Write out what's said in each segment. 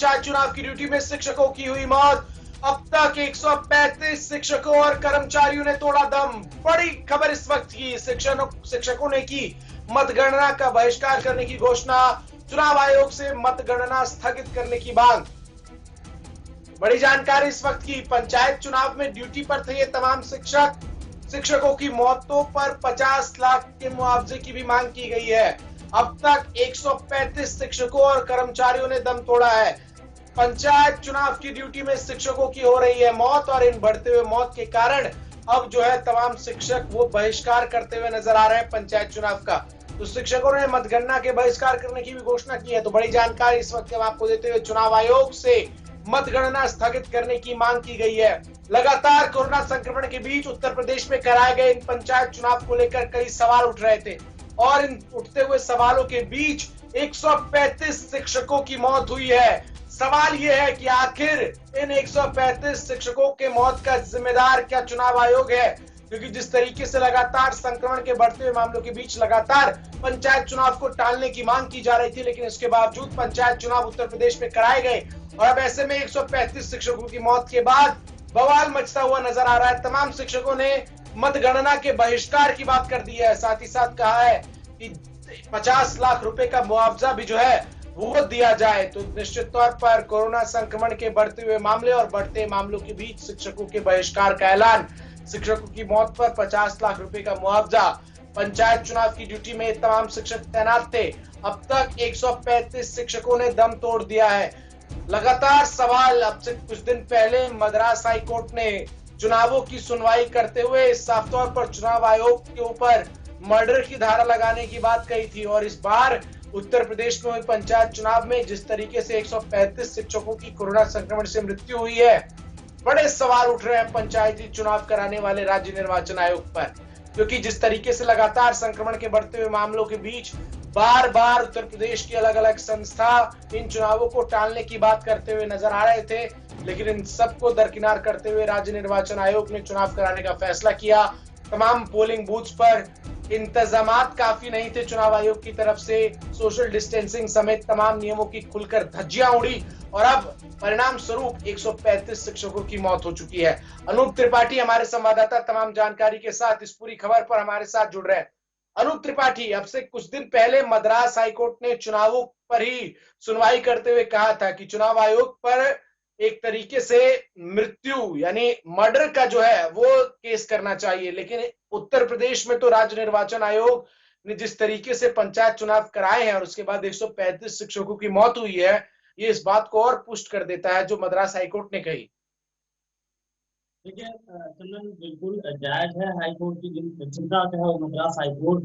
पंचायत चुनाव की ड्यूटी में शिक्षकों की हुई मौत। अब तक 135 शिक्षकों और कर्मचारियों ने तोड़ा दम। बड़ी खबर इस वक्त की, शिक्षकों ने की मतगणना का बहिष्कार करने की घोषणा। चुनाव आयोग से मतगणना स्थगित करने की मांग। बड़ी जानकारी इस वक्त की, पंचायत चुनाव में ड्यूटी पर थे ये तमाम शिक्षकों की मौतों पर 50 लाख के मुआवजे की भी मांग की गई है। अब तक 135 शिक्षकों और कर्मचारियों ने दम तोड़ा है। पंचायत चुनाव की ड्यूटी में शिक्षकों की हो रही है मौत और इन बढ़ते हुए मौत के कारण अब जो है तमाम शिक्षक वो बहिष्कार करते हुए नजर आ रहे हैं पंचायत चुनाव का। तो शिक्षकों ने मतगणना के बहिष्कार करने की भी घोषणा की है। तो बड़ी जानकारी इस वक्त हम आपको देते हुए, चुनाव आयोग से मतगणना स्थगित करने की मांग की गई है। लगातार कोरोना संक्रमण के बीच उत्तर प्रदेश में कराए गए इन पंचायत चुनाव को लेकर कई सवाल उठ रहे थे और इन उठते हुए सवालों के बीच 135 शिक्षकों की मौत हुई है। सवाल यह है कि आखिर इन 135 शिक्षकों के मौत का जिम्मेदार क्या चुनाव आयोग है? क्योंकि जिस तरीके से लगातार संक्रमण के बढ़ते हुए मामलों के बीच लगातार पंचायत चुनाव को टालने की मांग की जा रही थी, लेकिन इसके बावजूद पंचायत चुनाव उत्तर प्रदेश में कराए गए और अब ऐसे में 135 शिक्षकों की मौत के बाद बवाल मचता हुआ नजर आ रहा है। तमाम शिक्षकों ने मतगणना के बहिष्कार की बात कर दी है, साथ ही साथ कहा है कि 50 लाख रुपए का मुआवजा भी जो है वो दिया जाए। तो निश्चित तौर पर कोरोना संक्रमण के बढ़ते हुए मामले और बढ़ते मामलों के बीच शिक्षकों के बहिष्कार का ऐलान, शिक्षकों की मौत पर 50 लाख रुपए का मुआवजा। पंचायत चुनाव की ड्यूटी में तमाम शिक्षक तैनात थे। अब तक 135 शिक्षकों ने दम तोड़ दिया है। लगातार सवाल, अब से कुछ दिन पहले मद्रास हाई कोर्ट ने चुनावों की सुनवाई करते हुए साफ तौर पर चुनाव आयोग के ऊपर मर्डर की धारा लगाने की बात कही थी और इस बार उत्तर प्रदेश में हुई पंचायत चुनाव में जिस तरीके से 135 शिक्षकों की कोरोना संक्रमण से मृत्यु हुई है, बड़े सवाल उठ रहे हैं पंचायती चुनाव कराने वाले राज्य निर्वाचन आयोग पर। क्योंकि जिस तरीके से लगातार संक्रमण के बढ़ते हुए मामलों के बीच बार बार उत्तर प्रदेश की अलग अलग संस्था इन चुनावों को टालने की बात करते हुए नजर आ रहे थे, लेकिन इन सबको दरकिनार करते हुए राज्य निर्वाचन आयोग ने चुनाव कराने का फैसला किया। तमाम पोलिंग बूथ्स पर इंतजामात काफी नहीं थे चुनाव आयोग की तरफ से, सोशल डिस्टेंसिंग समेत तमाम नियमों की खुलकर धज्जियां उड़ी और अब परिणाम स्वरूप 135 शिक्षकों की मौत हो चुकी है। अनूप त्रिपाठी हमारे संवाददाता तमाम जानकारी के साथ इस पूरी खबर पर हमारे साथ जुड़ रहे हैं। अनूप त्रिपाठी, अब से कुछ दिन पहले मद्रास हाईकोर्ट ने चुनावों पर ही सुनवाई करते हुए कहा था कि चुनाव आयोग पर एक तरीके से मृत्यु यानी मर्डर का जो है वो केस करना चाहिए, लेकिन उत्तर प्रदेश में तो राज्य निर्वाचन आयोग ने जिस तरीके से पंचायत चुनाव कराए हैं और उसके बाद 135 शिक्षकों की मौत हुई है, ये इस बात को और पुष्ट कर देता है जो मद्रास हाईकोर्ट ने कही। देखिए चंदन, बिल्कुल जायज है हाईकोर्ट की जिन चिंता, चाहे वो मद्रास हाईकोर्ट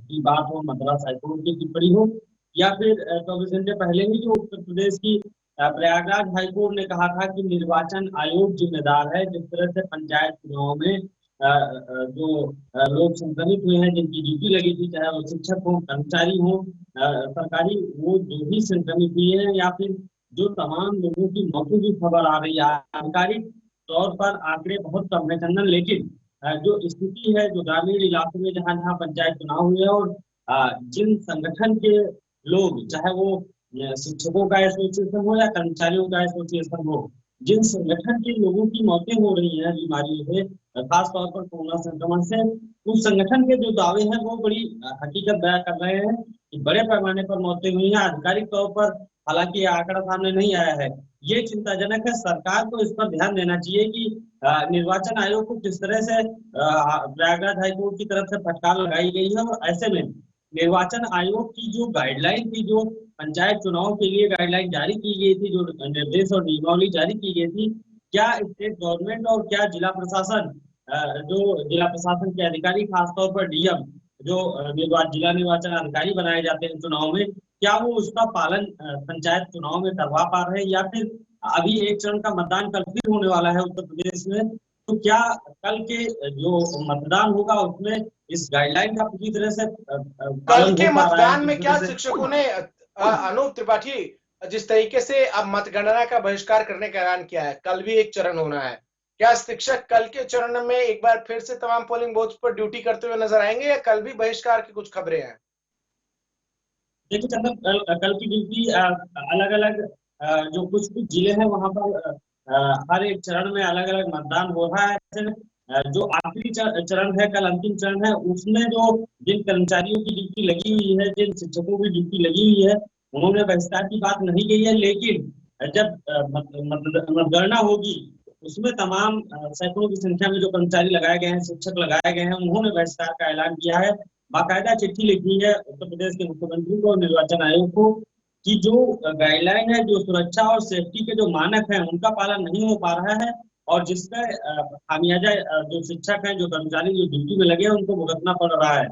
की बात हो, मद्रास हाईकोर्ट की टिप्पणी हो, या फिर 24 घंटे पहले ही जो उत्तर प्रदेश की प्रयागराज हाईकोर्ट ने कहा था कि निर्वाचन आयोग जिम्मेदार है। जिस तरह से पंचायत चुनाव में जो लोग संक्रमित हुए हैं, जिनकी ड्यूटी लगी थी, चाहे वो शिक्षक हो, कर्मचारी हो, सरकारी, वो जो भी संक्रमित हुए हैं या फिर जो तमाम लोगों की मौतों की खबर आ रही है, आधिकारिक तौर पर आंकड़े बहुत कम है चंदन, लेकिन जो स्थिति है, जो ग्रामीण इलाकों में जहां जहां पंचायत चुनाव हुए और जिन संगठन के लोग, चाहे वो शिक्षकों का एसोसिएशन हो या कर्मचारियों का एसोसिएशन हो, जिन संगठन के लोगों की मौतें हो रही हैं बीमारियों से, खास तौर पर कोरोना संक्रमण से, उस संगठन के जो दावे हैं वो बड़ी हकीकत बयां कर रहे हैं कि बड़े पैमाने पर मौतें हुई हैं। आधिकारिक तौर पर हालांकि ये आंकड़ा सामने नहीं आया है, ये चिंताजनक है। सरकार को इस पर ध्यान देना चाहिए कि निर्वाचन आयोग को किस तरह से प्रयागराज हाईकोर्ट की तरफ से फटकार लगाई गई है और ऐसे में निर्वाचन आयोग की जो गाइडलाइन थी, जो पंचायत चुनाव के लिए गाइडलाइन जारी की गई थी, जो निर्देश और नियमावली जारी की गई थी, क्या स्टेट गवर्नमेंट और क्या जिला प्रशासन, जो जिला प्रशासन के अधिकारी, खासतौर पर डीएम, जो जिला निर्वाचन अधिकारी बनाए जाते हैं चुनाव में, क्या वो उसका पालन पंचायत चुनाव में करवा पा रहे हैं, या फिर अभी एक चरण का मतदान कल फिर होने वाला है उत्तर प्रदेश में, तो क्या कल के जो मतदान होगा उसमें इस गाइडलाइन का पूरी तरह से कल के मतदान में क्या शिक्षकों ने, अनूप त्रिपाठी, जिस तरीके से अब मतगणना का बहिष्कार करने का ऐलान किया है, कल भी एक चरण होना है, क्या शिक्षक कल के चरण में एक बार फिर से तमाम पोलिंग बूथ पर ड्यूटी करते हुए नजर आएंगे या कल भी बहिष्कार की कुछ खबरें हैं? देखिए चंदन, कल की ड्यूटी अलग अलग जो कुछ कुछ जिले हैं वहां पर हर एक चरण में अलग अलग मतदान हो रहा है। ऐसे में, जो आखिरी चरण है, कल अंतिम चरण है, उसमें जो जिन कर्मचारियों की ड्यूटी लगी हुई है, जिन शिक्षकों की ड्यूटी लगी हुई है, उन्होंने बहिष्कार की बात नहीं कही है। लेकिन जब मतगणना होगी, उसमें तमाम सैकड़ों की संख्या में जो कर्मचारी लगाए गए हैं, शिक्षक लगाए गए हैं, उन्होंने बहिष्कार का ऐलान किया है। बाकायदा चिट्ठी लिखी है उत्तर प्रदेश के मुख्यमंत्री को और निर्वाचन आयोग को कि जो गाइडलाइन है, जो सुरक्षा और सेफ्टी के जो मानक हैं, उनका पालन नहीं हो पा रहा है, और जिसका खामियाजा जो शिक्षक हैं, जो कर्मचारी जो ड्यूटी में लगे हैं, उनको भुगतना पड़ रहा है।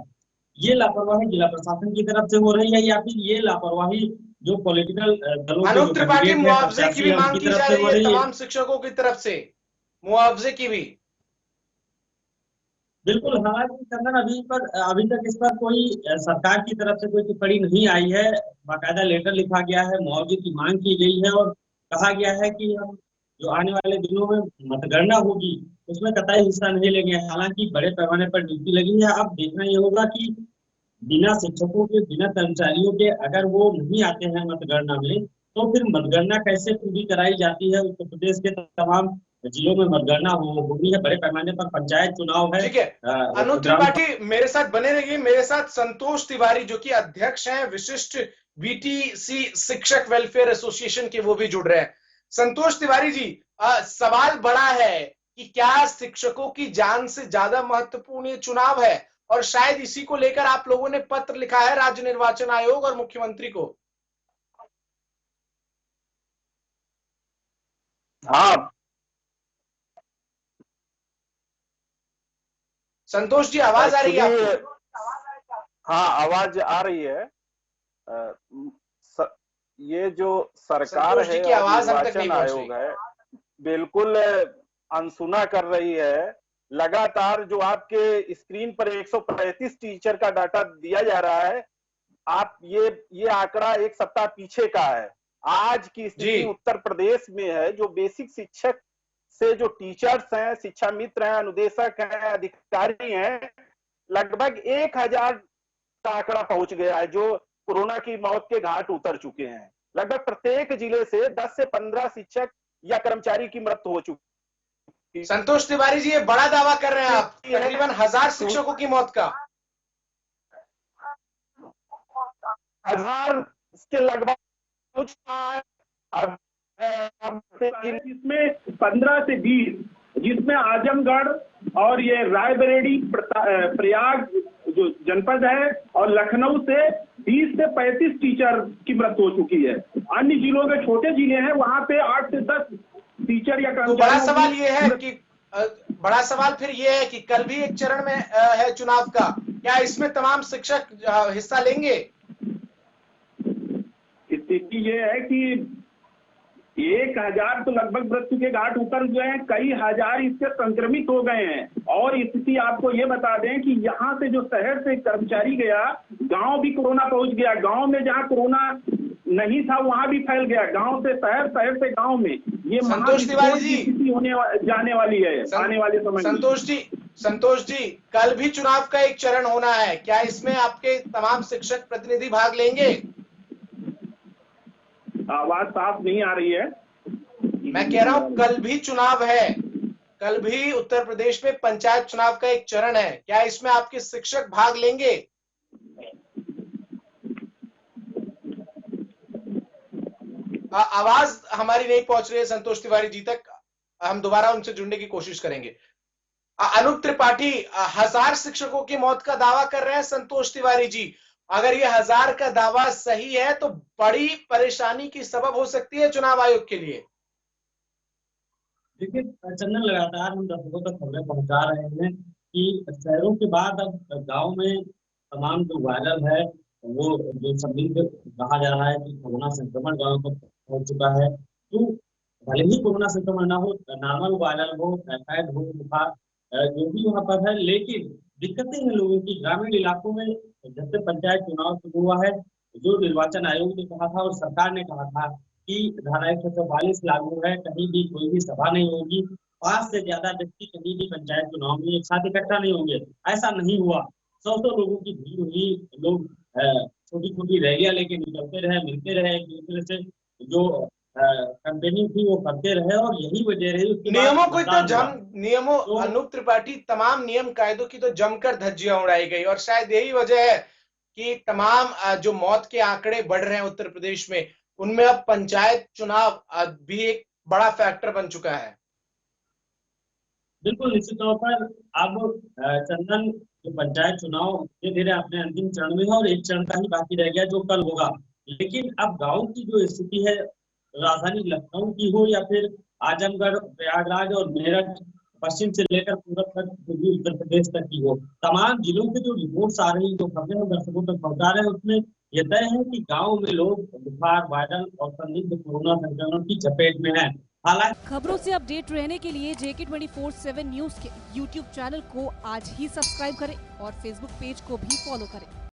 ये लापरवाही जिला प्रशासन की तरफ से हो रही है, या फिर ये लापरवाही जो पॉलिटिकल दलों के अनूप जो त्रिपाठी, कैंडिडेट है, मुआवजे की प्रत्याशी भी है, मांग उनकी की तरफ जा से रही हो है रही है। तमाम शिक्षकों की तरफ से, मुआवजे की भी। बिल्कुल, हालांकि चंदन अभी तक इस पर कोई सरकार की तरफ से कोई टिप्पणी नहीं आई है। बाकायदा लेटर लिखा गया है, मुआवजे की मांग की गई है, और कहा गया है कि हम जो आने वाले दिनों में मतगणना होगी, उसमें कतई हिस्सा नहीं लेंगे। हालांकि बड़े पैमाने पर ड्यूटी लगी है। अब देखना ये होगा कि बिना शिक्षकों के, बिना कर्मचारियों के अगर वो नहीं आते हैं मतगणना में, तो फिर मतगणना कैसे पूरी कराई जाती है। उत्तर प्रदेश के तमाम जिलों में मतगणना होनी है, बड़े पैमाने पर पंचायत चुनाव है। ठीक है, अनूप ग्राम त्रिपाठी मेरे साथ बने रहिए। मेरे साथ संतोष तिवारी जो कि अध्यक्ष हैं विशिष्ट बीटीसी शिक्षक वेलफेयर एसोसिएशन के, वो भी जुड़ रहे हैं। संतोष तिवारी जी, सवाल बड़ा है कि क्या शिक्षकों की जान से ज्यादा महत्वपूर्ण ये चुनाव है, और शायद इसी को लेकर आप लोगों ने पत्र लिखा है राज्य निर्वाचन आयोग और मुख्यमंत्री को। हाँ संतोष जी, आवाज आ रही है एक्चुअली, आपको? हाँ आवाज आ रही है। अ, ये जो सरकार संतोष जी है की और आवाज हम तक नहीं निर्वाचन पहुंच आयोग रही। है, बिल्कुल अनसुना कर रही है। लगातार जो आपके स्क्रीन पर 135 टीचर का डाटा दिया जा रहा है, आप ये आंकड़ा एक सप्ताह पीछे का है। आज की स्थिति उत्तर प्रदेश में है, जो बेसिक शिक्षक से जो टीचर्स हैं, शिक्षा मित्र हैं, अनुदेशक हैं, अधिकारी हैं, लगभग 1000 का आंकड़ा पहुंच गया है, जो कोरोना की मौत के घाट उतर चुके हैं। लगभग प्रत्येक जिले से 10 से 15 शिक्षक या कर्मचारी की मृत्यु हो चुकी। संतोष तिवारी जी, ये बड़ा दावा कर रहे हैं आप, तकरीबन 1000 शिक्षकों की मौत का। 1000 के लगभग कुछ, जिसमें 15 से 20, जिसमें आजमगढ़ और ये रायबरेली, प्रयाग जो जनपद है, और लखनऊ से 20 से 35 टीचर की मृत्यु हो चुकी है। अन्य जिलों के छोटे जिले हैं, वहां पे 8 से 10 टीचर या तो बड़ा सवाल ये है कि बड़ा सवाल फिर ये है कि कल भी एक चरण में है चुनाव का, क्या इसमें तमाम शिक्षक हिस्सा लेंगे? स्थिति ये है कि 1000 तो लगभग मृत्यु के घाट उतर गए हैं, कई हजार इससे संक्रमित हो गए हैं। और स्थिति आपको ये बता दें कि यहाँ से जो शहर से कर्मचारी गया, गांव भी कोरोना पहुंच गया। गांव में जहाँ कोरोना नहीं था वहां भी फैल गया, गांव से शहर, शहर से गांव में। ये संतोष तिवारी जी, स्थिति जाने वाली है आने वाले समय। संतोष जी, कल भी चुनाव का एक चरण होना है, क्या इसमें आपके तमाम शिक्षक प्रतिनिधि भाग लेंगे? आवाज साफ नहीं आ रही है। मैं कह रहा हूं कल भी चुनाव है, कल भी उत्तर प्रदेश में पंचायत चुनाव का एक चरण है, क्या इसमें आपके शिक्षक भाग लेंगे? आवाज हमारी नहीं पहुंच रही है संतोष तिवारी जी तक, हम दोबारा उनसे जुड़ने की कोशिश करेंगे। अनूप त्रिपाठी, 1000 शिक्षकों की मौत का दावा कर रहे हैं संतोष तिवारी जी। अगर ये 1000 का दावा सही है तो बड़ी परेशानी की सबब हो सकती है चुनाव आयोग के लिए। देखिए चंदन, लगातार हम दर्शकों तक खबरें पहुंचा रहे हैं कि शहरों के बाद अब गांव में तमाम जो वायरल है, वो जो संदिग्ध कहा जा रहा है कि कोरोना संक्रमण गांव तक पहुंच चुका है। तो भले ही कोरोना संक्रमण ना हो, नॉर्मल वायरल हो, टाइफाइड हो, बुखार जो भी वहां पर है, लेकिन दिक्कतें हैं लोगों की। ग्रामीण इलाकों में जब से पंचायत चुनाव शुरू हुआ है, जो निर्वाचन आयोग ने कहा था और सरकार ने कहा था कि धारा 144 लागू है, कहीं भी कोई भी सभा नहीं होगी, 5 से ज्यादा व्यक्ति कहीं भी पंचायत चुनाव में एक साथ इकट्ठा नहीं होंगे। ऐसा नहीं हुआ, 100 लोगों की भीड़ हुई, लोग छोटी छोटी रैलियां लेके निकलते रहे, मिलते रहे एक दूसरे से। जो कैंपेनिंग थी वो करते रहे और यही वजह रही। उसके बाद नियमों को तो मतदान हुआ। तो अनूप त्रिपाठी, तमाम नियम कायदों की तो जमकर धज्जियां उड़ाई गई और शायद यही वजह है कि तमाम जो मौत के आंकड़े बढ़ रहे हैं उत्तर प्रदेश में, उनमें अब पंचायत चुनाव भी एक बड़ा फैक्टर बन चुका है। बिल्कुल निश्चित तौर पर अब चंदन, जो पंचायत चुनाव धीरे धीरे अपने अंतिम चरण में है और एक चरण का ही बाकी रह गया जो कल होगा। लेकिन अब गांव की जो स्थिति है, राजधानी लखनऊ की हो या फिर आजमगढ़, प्रयागराज और मेरठ, पश्चिम से लेकर पूरब तक, जो भी उत्तर प्रदेश तक की हो, तमाम जिलों के जो रिपोर्ट्स आ रही, जो खबरें हम दर्शकों तक पहुंचा रहे हैं, उसमें यह तय है कि गाँव में लोग बुखार, वायरल और संदिग्ध कोरोना संक्रमण की चपेट में है। हालांकि खबरों से अपडेट रहने के लिए JK24/7 न्यूज के YouTube चैनल को आज ही सब्सक्राइब करें और Facebook पेज को भी फॉलो करें।